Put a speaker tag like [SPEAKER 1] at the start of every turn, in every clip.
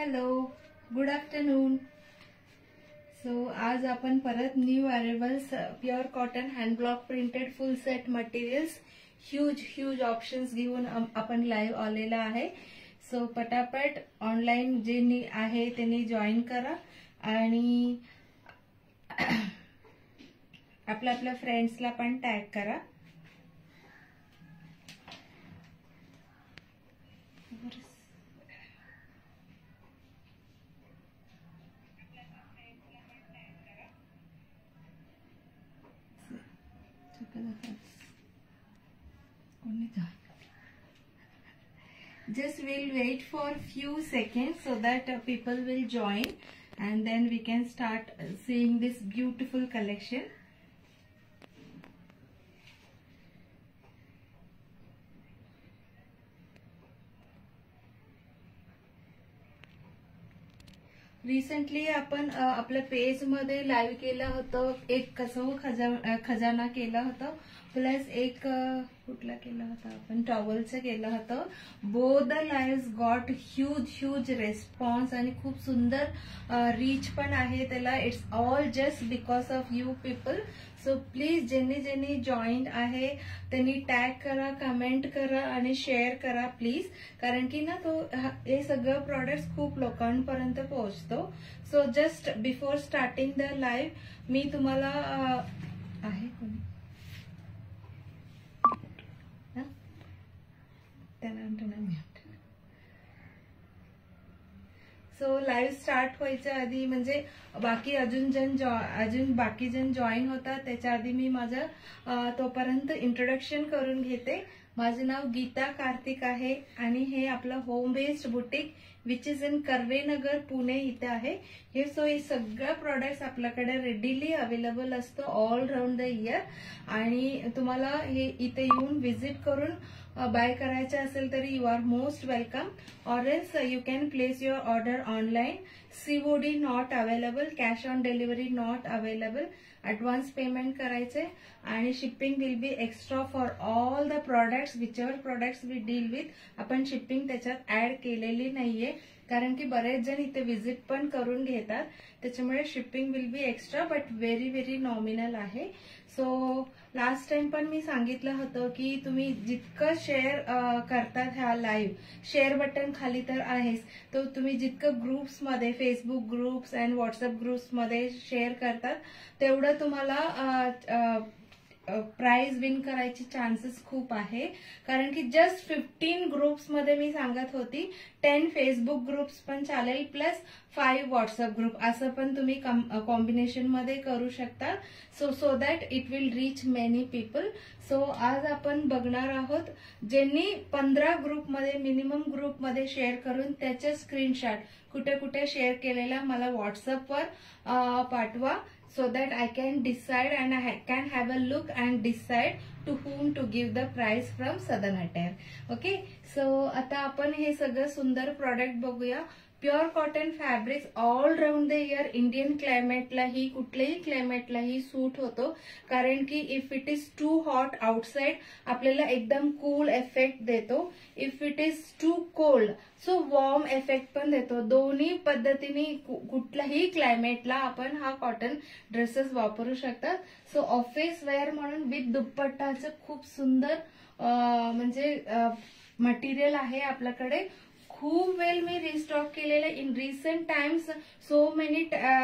[SPEAKER 1] Hello, good afternoon. So आज आपण परत new arrivals pure cotton hand block printed full set materials huge options घेऊन आपण live आलेला आहे. सो पटापट ऑनलाईन जे आहे त्यांनी जॉईन करा आणि आपल्या फ्रेंड्सला पण टॅग करा. Just we'll wait for few seconds so that people will join and then we can start seeing this beautiful collection. Recently आपण आपल्या पेज मध्ये लाईव्ह केलं होतं, एक कसं खजाना केलं होतं, प्लस एक कुठला केलं होतं आपण, टॉवलचं केलं होतं. Both the live got huge response आणि खूप सुंदर रीच पण आहे त्याला. It's all just because of you people. So please ज्यांनी जॉईन आहे त्यांनी टॅग करा, कमेंट करा आणि शेअर करा प्लीज, कारण की ना तो हे सगळं प्रोडक्ट्स खूप लोकांपर्यंत पोहोचतो. So just before starting the live मी तुम्हाला आहे कोणी सो लाईव्ह स्टार्ट व्हायच्या आधी म्हणजे अजून बाकी जण जॉईन होतात त्याच्या आधी मी माझं तोपर्यंत इंट्रोडक्शन करून घेते. माझे नाव गीता कार्तिक आहे आणि हे आपलं home based boutique which is in Karvenagar Pune इथे आहे. हे सगळं प्रोडक्ट्स आपल्याकडे रेडीली अवेलेबल असतं ऑल राऊंड द इयर आणि तुम्हाला हे इथे येऊन व्हिजिट करून बाय करायचं असेल तरी you are most welcome. Or else you can place your order online. COD not available, cash on delivery not available. Advance payment करायचे आणि shipping will be extra for all the products which ever products we deal with. आपण shipping त्याच्यात add केलेली नाहीये कारण की बरेच जण इथे व्हिजिट पण करून घेतात, त्याच्यामुळे shipping will be extra but very nominal आहे. सो लास्ट टाइम पण मी सांगितलं होतं की तुम्ही जितकं शेअर करतात ह्या लाईव्ह, शेअर बटन खाली तर आहेच, तो तुम्ही जितकं ग्रुप्समध्ये फेसबुक ग्रुप्स अँड व्हॉट्सअप ग्रुप्समध्ये शेअर करतात तेवढं तुम्हाला प्राइज विन करायची चान्सेस खूप आहे. कारण की जस्ट 15 ग्रुप्समध्ये मी सांगत होती, 10 फेसबुक ग्रुप्स पण चालेल प्लस 5 व्हॉट्सअप ग्रुप, असं पण तुम्ही कॉम्बिनेशन मध्ये करू शकता. So that it will reach many people. So आज आपण बघणार आहोत ज्यांनी 15 ग्रुपमध्ये मिनिमम ग्रुपमध्ये शेअर करून त्याचे स्क्रीनशॉट कुठे कुठे शेअर केलेला मला व्हॉट्सअपवर पाठवा. So that I can decide and I can have a look and decide to whom to give the price from Southern Attire. Okay. So आता आपण हे सगळं सुंदर प्रोडक्ट बघूया. Pure cotton fabrics all round the year Indian क्लायमेटलाही कुठल्याही क्लायमेटलाही suit होतो, कारण की if it is too hot outside आपल्याला एकदम कूल इफेक्ट देतो. If it is too cold so warm effect पण देतो. दोन्ही पद्धतीने कुठल्याही क्लायमेटला आपण हा कॉटन ड्रेसेस वापरू शकतात. सो ऑफिस वेअर म्हणून विथ दुपट्टाचं खूप सुंदर म्हणजे मटेरियल आहे आपल्याकडे. खूप वेळ मी रिस्टॉक केलेला in recent times. So many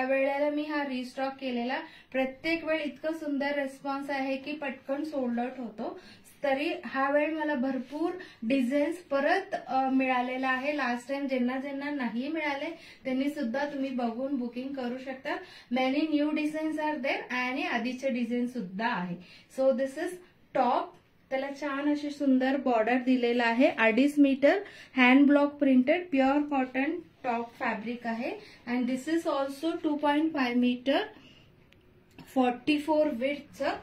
[SPEAKER 1] वेळेला मी हा रिस्टॉक केलेला. प्रत्येक वेळ इतकं सुंदर रिस्पॉन्स आहे की पटकन सोल्ड आउट होतो. तरी हा वेळ मला भरपूर डिझाईन्स परत मिळालेला आहे. लास्ट टाइम ज्यांना नाही मिळाले त्यांनी सुद्धा तुम्ही बघून बुकिंग करू शकता. Many new designs are there आणि आधीचे डिझाईन सुद्धा आहे. So this is top. त्याला छान अशी सुंदर बॉर्डर दिलेला आहे. 2.5 metre hand block printed pure cotton top fabric आहे. And this is also 2.5 metre 44 विड्थचं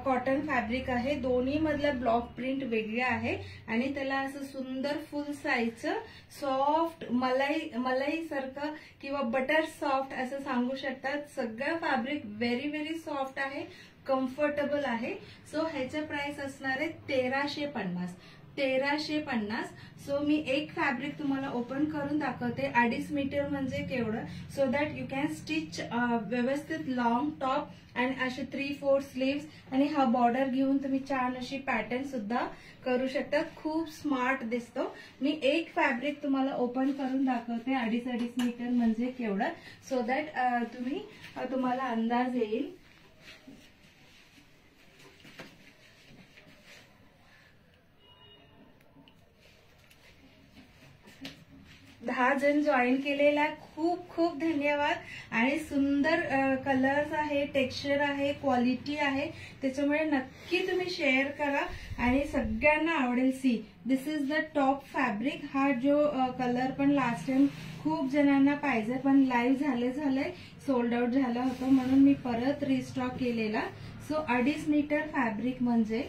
[SPEAKER 1] कॉटन फॅब्रिक आहे. दोन्ही मधला ब्लॉक प्रिंट वेगळे आहे आणि त्याला असं सुंदर फुल साईजचं सॉफ्ट मलाई सारखं किंवा बटर सॉफ्ट असं सांगू शकतात. सगळं फॅब्रिक व्हेरी सॉफ्ट आहे, कम्फर्टेबल आहे. सो ह्याचे प्राइस असणार आहे 1350. 1350. सो मी एक फॅब्रिक तुम्हाला ओपन करून दाखवते. 2.5 मीटर म्हणजे केवढं, so that you can stitch व्यवस्थित लॉंग टॉप आणि असे 3/4 स्लीव्स आणि हा बॉर्डर घेऊन तुम्ही छान अशी पॅटर्न सुद्धा करू शकता. खूप स्मार्ट दिसतो. मी एक फॅब्रिक तुम्हाला ओपन करून दाखवते 2.5 मीटर म्हणजे केवढं, सो दॅट तुम्हाला अंदाज येईल. 10 जण जॉईन केलेला खूप खूप धन्यवाद. आणि सुंदर कलर्स आहे, टेक्स्चर आहे, क्वालिटी आहे, त्याच्यामुळे नक्की तुम्ही शेअर करा आणि सगळ्यांना आवडेल. See this is the top fabric. हा जो कलर पण लास्ट टाइम खूप जणांना पाहिजे पण लाईव्ह झाले सोल्ड आउट झालं होतं म्हणून मी परत रिस्टॉक केलेला. सो 2.5 मीटर फॅब्रिक म्हणजे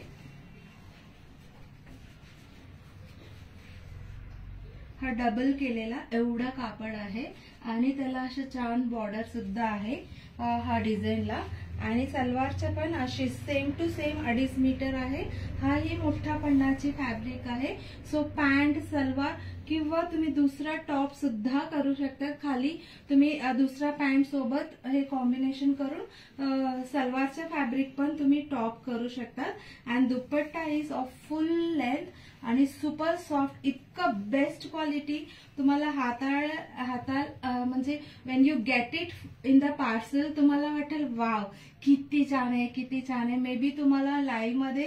[SPEAKER 1] हा डबल केलेला एवढा कापड आहे आणि त्याला असं छान बॉर्डर सुद्धा आहे हा डिझाईनला. आणि सलवारच्या पण अशी सेम टू सेम 2.5 मीटर आहे. हा ही मोठा पन्नाची फॅब्रिक आहे. सो पॅन्ट सलवार किंवा तुम्ही दुसरा टॉप सुद्धा करू शकता. खाली तुम्ही दुसरा पॅन्ट सोबत हे कॉम्बिनेशन करून सलवारच्या फॅब्रिक पण तुम्ही टॉप करू शकता. And dupatta is of full length आणि सुपर सॉफ्ट. इतकं बेस्ट क्वालिटी तुम्हाला हाताळ म्हणजे Wien you get it in the parcel तुम्हाला वाटेल वाव किती छान आहे, किती छान आहे. मे बी तुम्हाला लाईव्ह मध्ये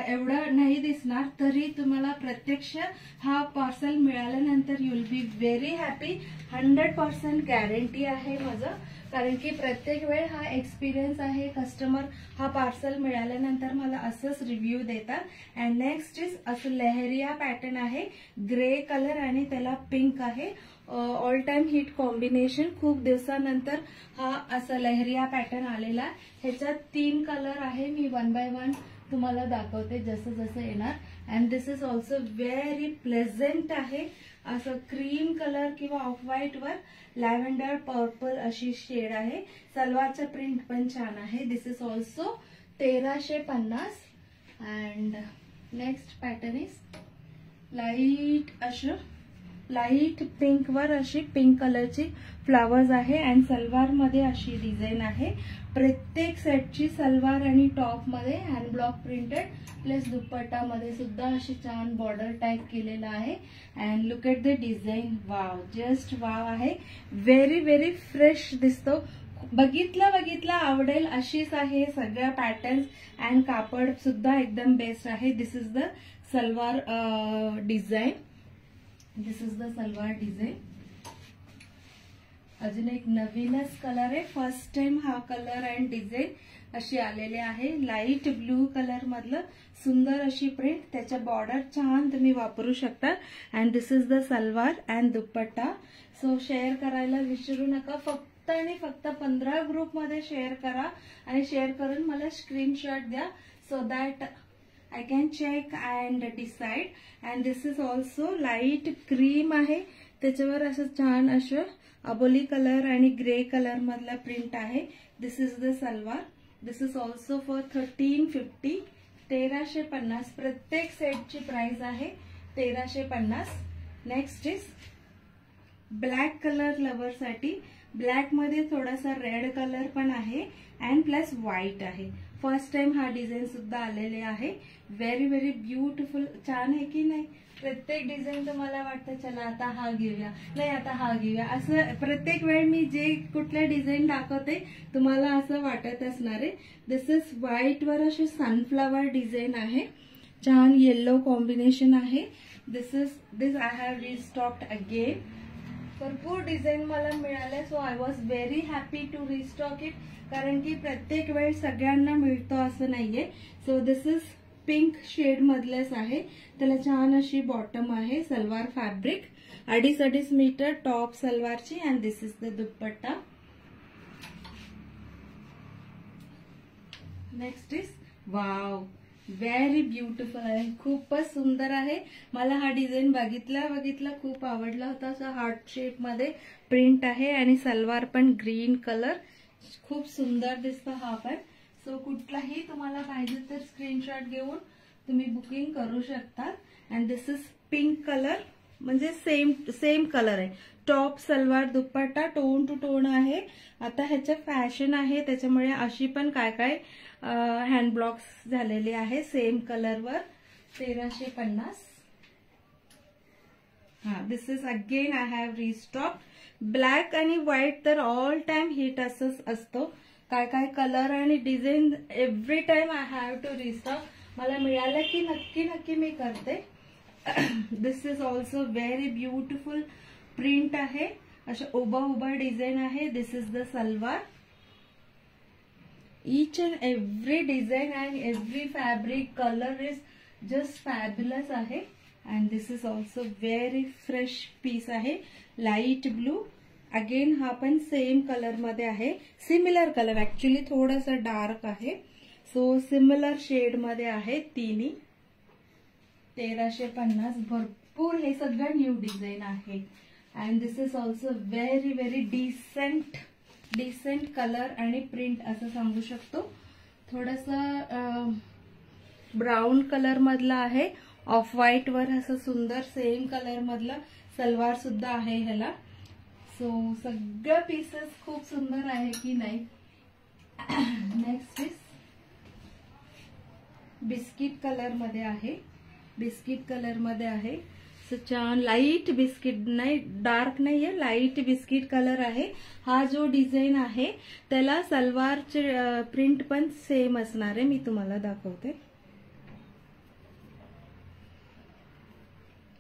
[SPEAKER 1] एवढं नाही दिसणार तरी तुम्हाला प्रत्यक्ष हा पार्सल मिळाल्यानंतर you will be very happy. 100% guarantee आहे माझं, कारण की प्रत्येक वेळ हा एक्सपिरियन्स आहे. कस्टमर हा पार्सल मिळाल्यानंतर मला असंच रिव्ह्यू देतात. अँड नेक्स्ट इज असं लेहरिया पॅटर्न आहे, ग्रे कलर आणि त्याला पिंक आहे. All time hit combination. खूप दिवसानंतर हा असा लेहरिया पॅटर्न आलेला. ह्याच्यात 3 कलर आहे. मी 1 बाय 1 तुम्हाला दाखवते जसं जसं येणार. And this is also very pleasant आहे. असं क्रीम कलर किंवा ऑफ व्हाईट वर लॅव्हेंडर पर्पल अशी शेड आहे. सलवारचा प्रिंट पण छान आहे. This is also 1350. And next pattern is light pink वर अशी पिंक कलरची फ्लावर्स आहे. अँड सलवार मध्ये अशी डिझाईन आहे. प्रत्येक सेटची सलवार आणि टॉप मध्ये हँड ब्लॉक प्रिंटेड प्लस दुपट्टा मध्ये सुद्धा अशी छान बॉर्डर टाईप केलेला आहे. And look at the design. Wow, just wow आहे. व्हेरी व्हेरी फ्रेश दिसतो. बघितलं आवडेल अशीच आहे. सगळ्या पॅटर्न्स अँड कापड सुद्धा एकदम बेस्ट आहे. This is the salwar design. This is the salwar design. अजून एक नवीनच कलर आहे. फर्स्ट टाइम हा कलर अँड डिझाईन अशी आलेले आहे. लाईट ब्लू कलर मधलं सुंदर अशी प्रिंट. त्याच्या बॉर्डर छान तुम्ही वापरू शकता. And this is the salwar and dupatta. So share करायला विसरू नका. फक्त आणि फक्त 15 ग्रुप मध्ये शेअर करा आणि शेअर करून मला स्क्रीनशॉट द्या so that I can check and decide. And this is also light cream आहे. त्याच्यावर असं छान असं अबोली कलर आणि ग्रे कलर मधला प्रिंट आहे. This is the salwar. This is also for 1350. 1350. प्रत्येक सेटची प्राइस आहे 1350. Next is black colour lover साठी. ब्लॅक मध्ये थोडासा रेड कलर पण आहे अँड प्लस व्हाईट आहे. फर्स्ट टाइम हा डिझाईन सुद्धा आलेले आहे. Very very beautiful. छान आहे की नाही. प्रत्येक डिझाईन तुम्हाला वाटतं चला आता हा घेऊया, नाही आता हा घेऊया, असं प्रत्येक वेळ मी जे कुठले डिझाईन दाखवते तुम्हाला असं वाटत असणार आहे. दिस इज व्हाईट वर अशी सनफ्लावर डिझाईन आहे. छान येल्लो कॉम्बिनेशन आहे. This I have restocked again. भरपूर डिझाईन मला मिळाले. So I was very happy to restock it, कारण की प्रत्येक वेळ सगळ्यांना मिळतो असं नाहीये. So this is pink shade मधलेच आहे. त्याला छान अशी बॉटम आहे. सलवार फॅब्रिक 2.5 मीटर टॉप सलवारची. And this is the dupatta. Next is wow, very beautiful आहे. खूपच सुंदर आहे. मला हा डिझाईन बघितला खूप आवडला होता. असं हार्ट शेप मध्ये प्रिंट आहे आणि सलवार पण ग्रीन कलर. खूप सुंदर दिसतो हा पण. सो कुठलाही तुम्हाला पाहिजे तर स्क्रीनशॉट घेऊन तुम्ही बुकिंग करू शकता. And this is pink colour, म्हणजे सेम कलर आहे. Top, salwar, dupatta tone to tone आहे. आता ह्याचं फॅशन आहे त्याच्यामुळे अशी पण काय हँड ब्लॉक्स झालेले आहे सेम कलरवर. 1350. This is again I have restock. Black आणि व्हाईट तर ऑल टाइम हिट असंच असतो. काय कलर आणि design every time I have to restock. मला मिळालं की नक्की मी करते. This is also very beautiful print आहे. अशा उभा डिझाईन आहे. This is the salwar. each and every design and every fabric color is just fabulous आहे. and this is also very fresh piece आहे. Light blue. अगेन हा पण same colour मध्ये आहे. सिमिलर कलर, ऍक्च्युली थोडासा डार्क आहे. So similar shade मध्ये आहे तिन्ही. 1350. भरपूर हे सगळं न्यू डिझाईन आहे. And this is also very decent colour आणि प्रिंट असं सांगू शकतो. थोडासा ब्राऊन कलर मधला आहे. ऑफ व्हाईट वर असं सुंदर सेम कलर मधला सलवार सुद्धा आहे ह्याला. सो सगळं पीसेस खूप सुंदर आहे की नाही. नेक्स्ट इज बिस्किट कलर मध्ये आहे. बिस्किट कलर मध्ये आहे. सो छान लाईट बिस्किट, नाही डार्क नाहीये, लाईट बिस्किट कलर आहे. हा जो डिझाईन आहे त्याला सलवारचे प्रिंट पण सेम असणार आहे. मी तुम्हाला दाखवते.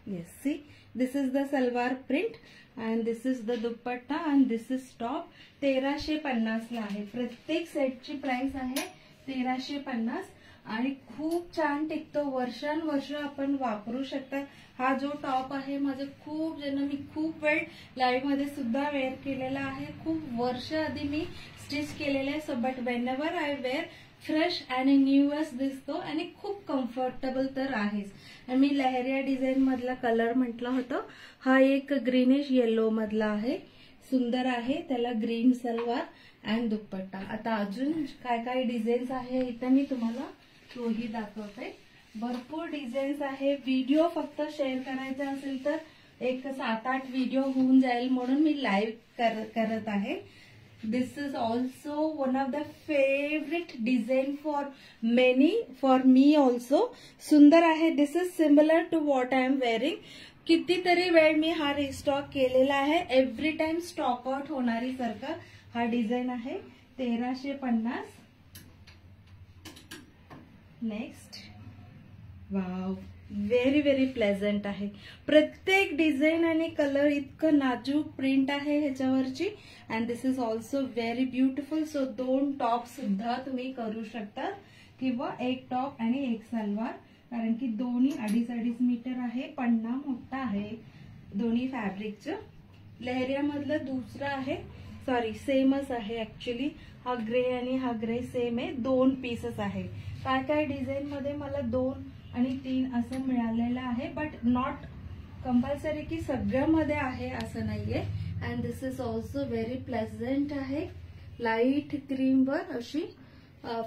[SPEAKER 1] Yes, see this is the salwar print and this is the dupatta and this is top. 1350 ला आहे. प्रत्येक सेटची प्राइस आहे 1350 आणि खूप छान टिकतो. वर्षानुवर्ष आपण वापरू शकता. हा जो टॉप आहे माझं मी खूप वेळ लाईव्ह मध्ये सुद्धा वेअर केलेला आहे. खूप वर्ष आधी मी स्टिच केलेला आहे. So but whenever I wear fresh आणि न्यूअस दिसतो आणि खूप कम्फर्टेबल तर आहेच. आणि मी लहरिया डिझाईन मधला कलर म्हटलं होतं. हा एक ग्रीनिश येलो मधला आहे. सुंदर आहे. त्याला ग्रीन सलवार अँड दुपट्टा. आता अजून काय डिझाईन्स आहे इथं मी तुम्हाला तोही दाखवते. भरपूर डिझाईन्स आहे. व्हिडिओ फक्त शेअर करायचा असेल तर एक 7-8 व्हिडिओ होऊन जाईल म्हणून मी लाईव्ह करत आहे. This is also one of the favourite design for me also. सुंदर आहे. This is similar to what I am wearing. कितीतरी वेळ मी हा रिस्टॉक केलेला आहे. एव्हरी टाइम स्टॉक आउट होणारी सारखा हा डिझाईन आहे. 1350. नेक्स्ट. वाव, व्हेरी प्लेझंट आहे. प्रत्येक डिझाईन आणि कलर इतकं नाजूक प्रिंट आहे ह्याच्यावरची. And this is also very beautiful. So 2 top सुद्धा तुम्ही करू शकता किंवा एक टॉप आणि एक सलवार, कारण की दोन्ही 2.5 मीटर आहे. पन्ना मोठा आहे दोन्ही फॅब्रिकचं. लहरिया मधलं दुसरं आहे. सॉरी, सेमच आहे ऍक्च्युली. हा ग्रे आणि हा ग्रे सेम आहे. 2 पीसेस आहे. काय डिझाईन मध्ये मला 2 आणि 3 असं मिळालेलं आहे. बट नॉट कंपल्सरी की सगळ्यामध्ये आहे असं नाहीये. And this is also very pleasant आहे. लाईट क्रीम वर अशी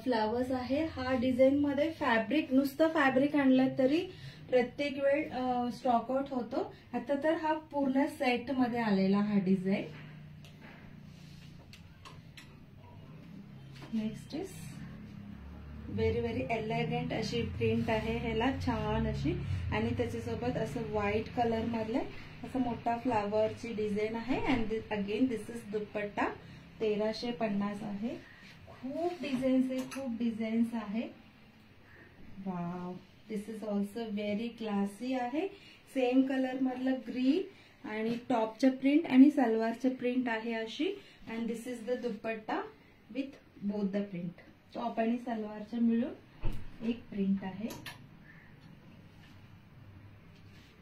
[SPEAKER 1] फ्लावर्स आहे. हा डिझाईन मध्ये फॅब्रिक, नुसतं फॅब्रिक आणलं तरी प्रत्येक वेळ स्टॉक आउट होतो. आता तर हा पूर्ण सेट मध्ये आलेला हा design. Next is very elegant अशी प्रिंट आहे ह्याला, छान अशी. आणि त्याच्यासोबत असं व्हाईट कलर मधलं असं मोठा फ्लावरची डिझाईन आहे. अँड अगेन दिस इज दुपट्टा. 1350 आहे. खूप डिझाईन्स आहे. Wow, this is also very classy आहे. सेम कलर मधलं ग्रीन आणि टॉपचं प्रिंट आणि सलवारचं प्रिंट आहे अशी. And this is the dupatta with both the print. Top आणि सलवारचं मिळून एक प्रिंट आहे.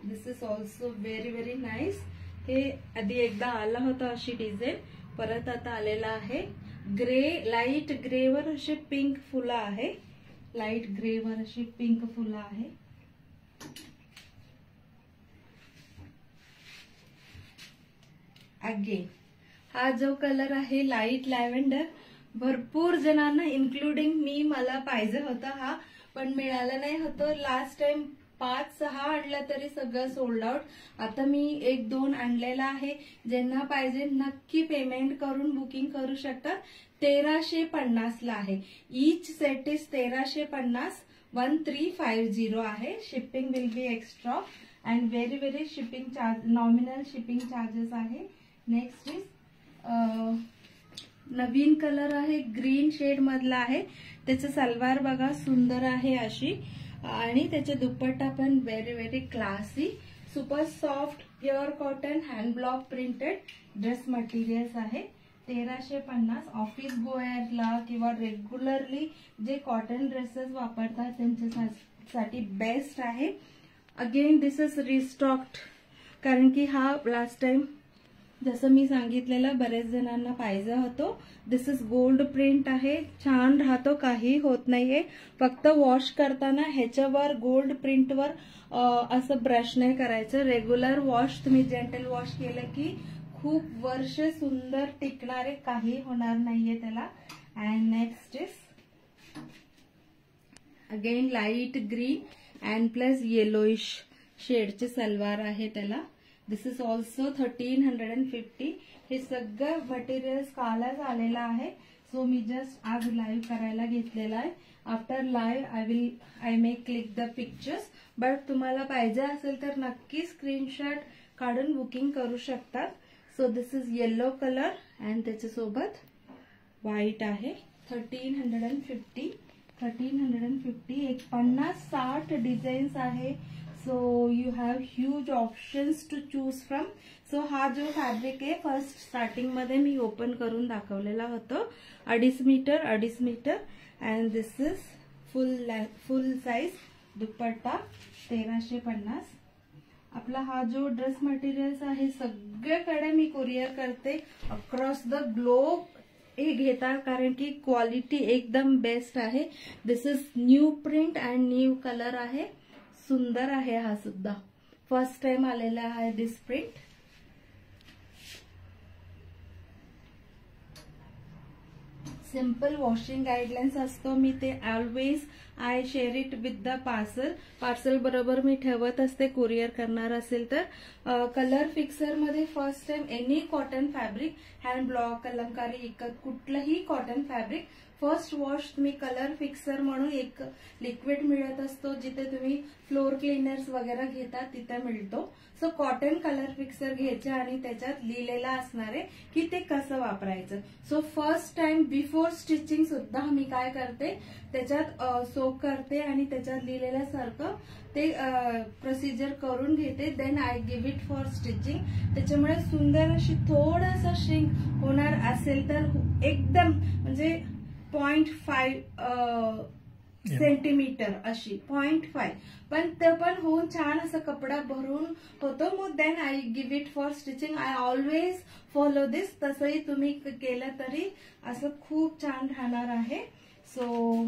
[SPEAKER 1] This is also very nice. हे आधी एकदा आलं होतं अशी डिझाईन, परत आता आलेला आहे. ग्रे, लाईट ग्रे वर अशी पिंक फुलं आहे. लाईट ग्रे वर अशी पिंक फुलं आहे. अगेन हा जो कलर आहे लाईट लॅव्हेंडर, भरपूर जणांना इन्क्लुडिंग मी, मला पाहिजे होता हा. पण मिळालं नाही होतं. लास्ट टाइम 5-6 आणलं तरी सगळं सोल्ड आउट. आता मी 1-2 आणलेला आहे. ज्यांना पाहिजे नक्की पेमेंट करून बुकिंग करू शकतात. 1350 ला आहे. Each set is 1350. 1350 आहे. Shipping will be extra and very shipping charge, nominal shipping charges आहे. नेक्स्ट इज नवीन कलर आहे, ग्रीन शेड मधला आहे. त्याचं सलवार बघा सुंदर आहे अशी, आणि त्याचे दुपट्टा पण very classy, super soft pure cotton hand block printed dress materials आहे. 1350. ऑफिस गोयरला किंवा रेग्युलरली जे कॉटन ड्रेसेस वापरतात त्यांच्यासाठी बेस्ट आहे. अगेन दिस इज रिस्टॉक्ड, कारण की हा लास्ट टाइम जसं मी सांगितलेलं बरेच जणांना पाहिजे होतो. दिस इज गोल्ड प्रिंट आहे. छान राहतो, काही होत नाहीये. फक्त वॉश करताना ह्याच्यावर गोल्ड प्रिंटवर असं ब्रश नाही करायचं. रेग्युलर वॉश तुम्ही जेंटल वॉश केलं की खूप वर्ष सुंदर टिकणारे, काही होणार नाहीये त्याला. And next is again light green and plus yellowish शेडचे सलवार आहे त्याला. This is also 1350. हे सगळं मटेरियल्स कालच आलेलं आहे. सो मी जस्ट आज लाईव्ह करायला घेतलेला आहे. After live I may click the pictures. But तुम्हाला पाहिजे असेल तर नक्की स्क्रीनशॉट काढून बुकिंग करू शकतात. So this is yellow colour and त्याच्यासोबत व्हाईट आहे. 1350. 1350. एक 50-60 डिझाईन्स आहे. So you have huge options to choose from. So हा जो फॅब्रिक आहे फर्स्ट स्टार्टिंग मध्ये मी ओपन करून दाखवलेला होतो. 2.5 metre and this is full size dupatta. 1350. आपला हा जो ड्रेस मटेरियल्स आहे सगळीकडे मी कुरिअर करते अक्रॉस द ग्लोब. हे घेतात कारण की क्वालिटी एकदम बेस्ट आहे. This is new print and new colour आहे. सुंदर आहे हा सुद्धा, फर्स्ट टाइम आलेला आहे this print. Simple washing guidelines असतो. मी ते always I share it with the parcel बरोबर मी ठेवत असते कुरिअर करणार असेल तर. कलर फिक्सर मध्ये first time any cotton fabric, hand block, Kalamkari, इकत कुठलंही कॉटन फॅब्रिक फर्स्ट वॉश तुम्ही कलर फिक्सर म्हणून एक लिक्विड मिळत असतो, जिथे तुम्ही फ्लोर क्लीनर्स वगैरे घेता तिथे मिळतो. सो कॉटन कलर फिक्सर घ्यायचे आणि त्याच्यात लिहिलेलं असणार आहे की ते कसं वापरायचं. So first time before stitching सुद्धा मी काय करते त्याच्यात सोक करते आणि त्याच्यात लिहिलेल्यासारखं ते प्रोसिजर करून घेते. Then I give it for stitching. त्याच्यामुळे सुंदर अशी थोडासा श्रिंक होणार असेल तर एकदम म्हणजे 0.5 सेंटीमीटर अशी 0.5, पण ते पण होऊन छान असं कपडा भरून होतो. मग then I give it for stitching. I always follow this. तसंही तुम्ही केलं तरी असं खूप छान राहणार आहे. So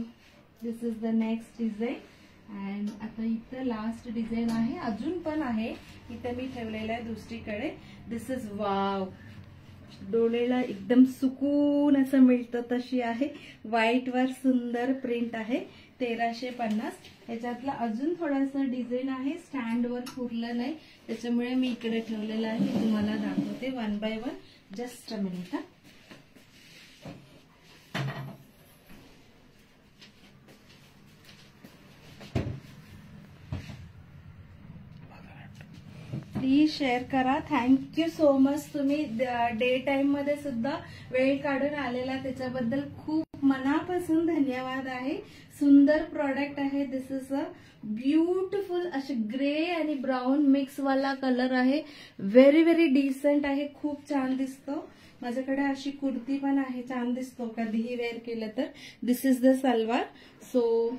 [SPEAKER 1] this is the next design and आता इथं लास्ट डिझाईन आहे. अजून पण आहे इथं मी ठेवलेलं आहे दुसरीकडे. दिस इज वाव, डोळेला एकदम सुकून असं मिळतं तशी आहे. व्हाईट वर सुंदर प्रिंट आहे. 1350. ह्याच्यातला अजून थोडासा डिझाईन आहे, स्टँडवर पुरलं नाही त्याच्यामुळे मी इकडे ठेवलेलं आहे. तुम्हाला दाखवते 1 by 1. Just a minute. Please share करा. Thank you so much. तुम्ही डे टाइम मध्ये सुद्धा वेळ काढून आलेला त्याच्याबद्दल खूप मनापासून धन्यवाद आहे. सुंदर प्रॉडक्ट आहे. दिस इज अ ब्युटिफुल असे ग्रे आणि ब्राऊन मिक्स वाला कलर आहे. व्हेरी डिसेंट आहे. खूप छान दिसतो. माझ्याकडे अशी कुर्ती पण आहे, छान दिसतो कधीही वेअर केलं तर. This is the salwar. So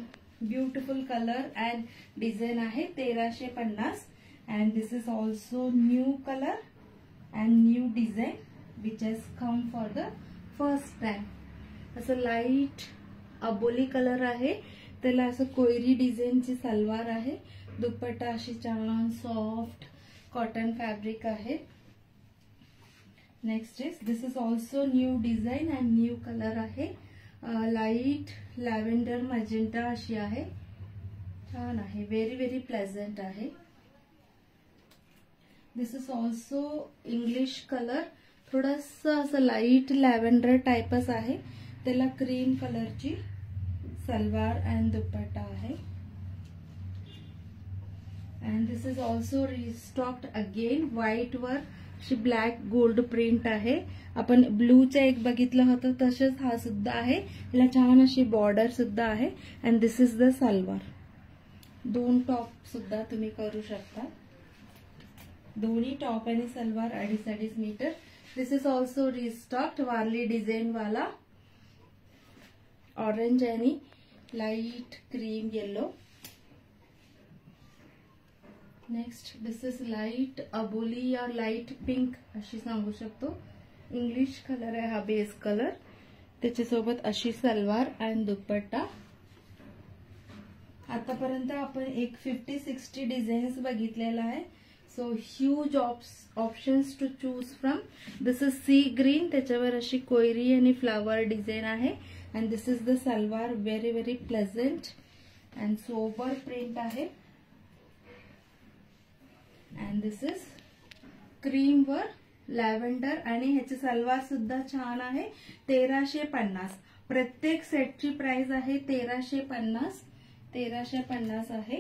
[SPEAKER 1] beautiful colour and design आहे. 1350. And this is also new color and new design which has come for the first time. असं लाईट अबोली कलर आहे. त्याला असं कोयरी डिझाईनची सलवार आहे. दुपट्टा अशी छान सॉफ्ट कॉटन फॅब्रिक आहे. Next is this is also new design and new colour आहे. लाईट लॅव्हेंडर मजेंटा अशी आहे. छान आहे, व्हेरी व्हेरी प्लेझंट आहे. This is also English colour, थोडंसं असं लाईट लॅव्हेंडर टाइपच आहे. त्याला क्रीम कलरची सलवार अँड दुपट्टा आहे. And this is also restocked again. White वर अशी ब्लॅक गोल्ड प्रिंट आहे. आपण ब्लूचं एक बघितलं होतं तसंच हा सुद्धा आहे. याला छान अशी बॉर्डर सुद्धा आहे. And this is the salwar. 2 top सुद्धा तुम्ही करू शकता. दोन्ही टॉप आणि salwar 2.5 metre. This is also restocked Warli design वाला ऑरेंज आणि light cream yellow. Next this is light अबोली या लाईट पिंक अशी सांगू शकतो. इंग्लिश कलर आहे हा बेस कलर. त्याच्यासोबत अशी सलवार अँड दुपट्टा. आतापर्यंत आपण एक 50-60 डिझाईन्स बघितलेला आहे. So huge options to choose from. This is sea green, त्याच्यावर अशी कोयरी आणि फ्लावर डिझाईन आहे. And this is the salwar, very very pleasant and sober print आहे. अँड दिस इज क्रीम वर लॅव्हेंडर आणि ह्याची सलवार सुद्धा छान आहे. 1350. प्रत्येक सेटची प्राइस आहे 1350. 1350 आहे.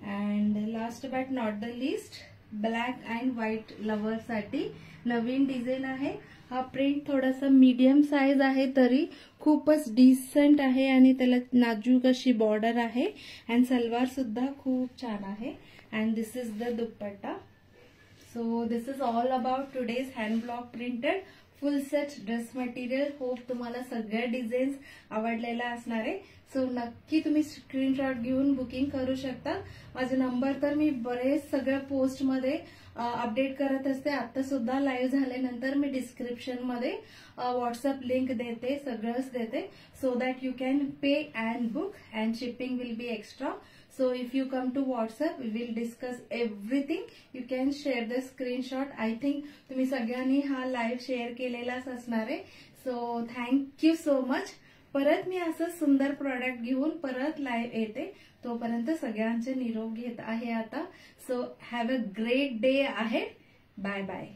[SPEAKER 1] And last but not the list, black and white lover साठी नवीन डिझाईन आहे. हा प्रिंट थोडासा मीडियम साइज आहे तरी खूपच डिसेंट आहे आणि त्याला नाजूक अशी बॉर्डर आहे. अँड सलवार सुद्धा खूप छान आहे. And this is the dupatta. So this is all about today's hand block printed full set dress material. Hope तुम्हाला सगळ्या डिझाईन्स आवडलेल्या असणार आहे. सो नक्की तुम्ही स्क्रीनशॉट घेऊन बुकिंग करू शकता. माझे नंबर तर मी बरेच सगळ्या पोस्टमध्ये अपडेट करत असते. आता सुद्धा लाईव्ह झाल्यानंतर मी डिस्क्रिप्शन मध्ये व्हॉट्सअप लिंक देते, सगळंच देते. So that you can pay and book and shipping will be extra. So if you come to WhatsApp, we will discuss everything. You can share the screenshot. I think तुम्ही सगळ्यांनी हा live share केलेलाच असणार आहे. So thank you so much. परत मी असं सुंदर product घेऊन परत लाईव्ह येते. तोपर्यंत सगळ्यांचे निरोप घेत आहे आता. So have a great day आहे. Bye bye.